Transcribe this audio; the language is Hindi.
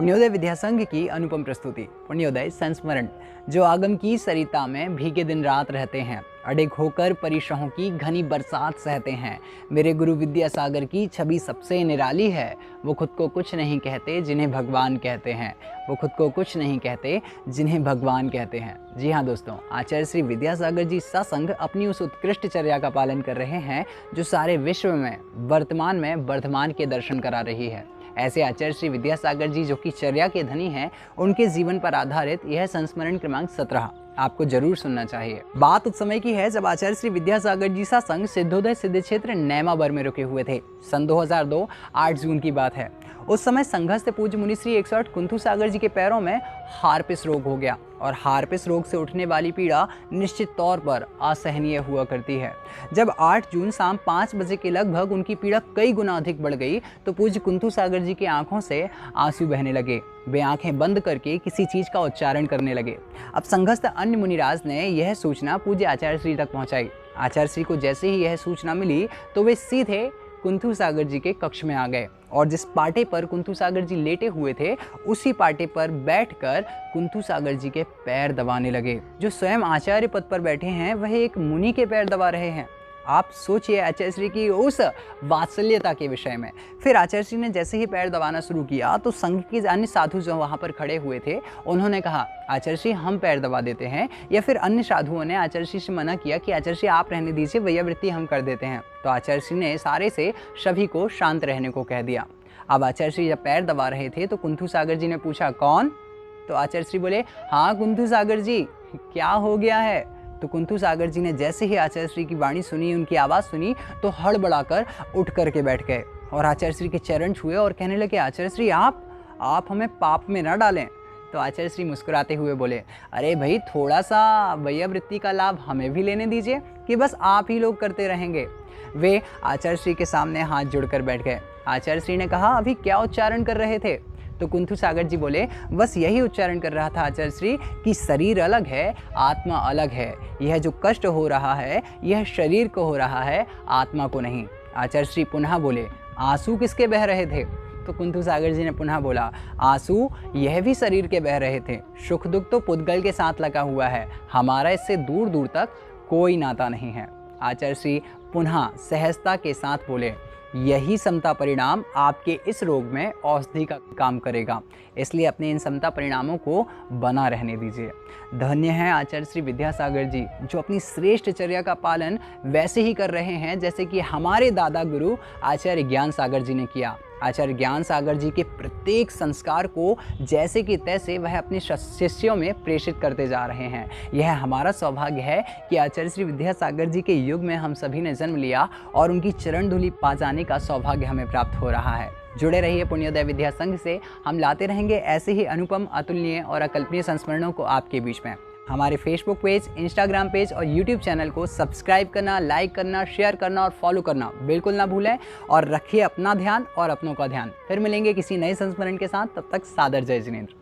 पुण्योदय विद्या संघ की अनुपम प्रस्तुति पुण्योदय संस्मरण। जो आगम की सरिता में भीगे दिन रात रहते हैं, अड़िग होकर परिश्रहों की घनी बरसात सहते हैं। मेरे गुरु विद्यासागर की छवि सबसे निराली है। वो खुद को कुछ नहीं कहते जिन्हें भगवान कहते हैं। वो खुद को कुछ नहीं कहते जिन्हें भगवान कहते हैं। जी हाँ दोस्तों, आचार्य श्री विद्यासागर जी सत्संग अपनी उस उत्कृष्ट चर्या का पालन कर रहे हैं जो सारे विश्व में वर्तमान में वर्धमान के दर्शन करा रही है। ऐसे आचार्य श्री विद्यासागर जी जो कि चर्या के धनी हैं, उनके जीवन पर आधारित यह संस्मरण क्रमांक 17 आपको जरूर सुनना चाहिए। बात उस समय की है जब आचार्य श्री विद्यासागर जी सत्संग सिद्धोदय सिद्ध क्षेत्र नैमावर में रुके हुए थे। सन 2002 8 जून की बात है। उस समय संघस्थ पूज्य मुनि श्री 108 कुंथु सागर जी के पैरों में हार्पिस रोग हो गया और हार्पिस रोग से उठने वाली पीड़ा निश्चित तौर पर असहनीय हुआ करती है। जब 8 जून शाम 5 बजे के लगभग उनकी पीड़ा कई गुना अधिक बढ़ गई तो पूज्य कुंथु सागर जी की आंखों से आंसू बहने लगे। वे आंखें बंद करके किसी चीज का उच्चारण करने लगे। अब संघस्थ अन्य मुनिराज ने यह सूचना पूज्य आचार्य श्री तक पहुंचाई। आचार्य श्री को जैसे ही यह सूचना मिली तो वे सीधे कुंथु सागर जी के कक्ष में आ गए और जिस पाटे पर कुंथु सागर जी लेटे हुए थे उसी पाटे पर बैठकर कुंथु सागर जी के पैर दबाने लगे। जो स्वयं आचार्य पद पर बैठे हैं वह एक मुनि के पैर दबा रहे हैं। आप सोचिए आचार्य श्री की उस वात्सल्यता के विषय में। फिर आचार्य श्री ने जैसे ही पैर दबाना शुरू किया तो संघ के अन्य साधु जो वहाँ पर खड़े हुए थे उन्होंने कहा, आचार्य श्री हम पैर दबा देते हैं। या फिर अन्य साधुओं ने आचार्य श्री से मना किया कि आचार्य श्री आप रहने दीजिए, वैयावृत्ति हम कर देते हैं। तो आचार्य श्री ने सारे से सभी को शांत रहने को कह दिया। अब आचार्य श्री जब पैर दबा रहे थे तो कुंथु सागर जी ने पूछा, कौन? तो आचार्य श्री बोले, हाँ कुंथु सागर जी, क्या हो गया है? तो कुंथु सागर जी ने जैसे ही आचार्य श्री की वाणी सुनी, उनकी आवाज़ सुनी तो हड़बड़ाकर उठ करके बैठ गए और आचार्य श्री के चरण छुए और कहने लगे, आचार्य श्री आप हमें पाप में न डालें। तो आचार्य श्री मुस्कुराते हुए बोले, अरे भाई थोड़ा सा वैयावृत्ति का लाभ हमें भी लेने दीजिए कि बस आप ही लोग करते रहेंगे। वे आचार्य श्री के सामने हाथ जोड़कर बैठ गए। आचार्य श्री ने कहा, अभी क्या उच्चारण कर रहे थे? तो कुंथु सागर जी बोले, बस यही उच्चारण कर रहा था आचार्य श्री कि शरीर अलग है, आत्मा अलग है। यह जो कष्ट हो रहा है यह शरीर को हो रहा है, आत्मा को नहीं। आचार्य श्री पुनः बोले, आंसू किसके बह रहे थे? तो कुंथु सागर जी ने पुनः बोला, आंसू यह भी शरीर के बह रहे थे। सुख दुख तो पुद्गल के साथ लगा हुआ है, हमारा इससे दूर दूर तक कोई नाता नहीं है। आचार्य श्री पुनः सहजता के साथ बोले, यही समता परिणाम आपके इस रोग में औषधि का काम करेगा, इसलिए अपने इन समता परिणामों को बना रहने दीजिए। धन्य है आचार्य श्री विद्यासागर जी जो अपनी श्रेष्ठ चर्या का पालन वैसे ही कर रहे हैं जैसे कि हमारे दादा गुरु आचार्य ज्ञान सागर जी ने किया। आचार्य ज्ञान सागर जी के प्रत्येक संस्कार को जैसे कि तैसे वह अपने शिष्यों में प्रेषित करते जा रहे हैं। यह हमारा सौभाग्य है कि आचार्य श्री विद्यासागर जी के युग में हम सभी ने जन्म लिया और उनकी चरण धूलि पा जाने का सौभाग्य हमें प्राप्त हो रहा है। जुड़े रहिए पुण्योदय विद्या संघ से। हम लाते रहेंगे ऐसे ही अनुपम, अतुलनीय और अकल्पनीय संस्मरणों को आपके बीच में। हमारे फेसबुक पेज, इंस्टाग्राम पेज और यूट्यूब चैनल को सब्सक्राइब करना, लाइक करना, शेयर करना और फॉलो करना बिल्कुल ना भूलें। और रखिए अपना ध्यान और अपनों का ध्यान। फिर मिलेंगे किसी नए संस्मरण के साथ। तब तक सादर जय जिनेंद्र।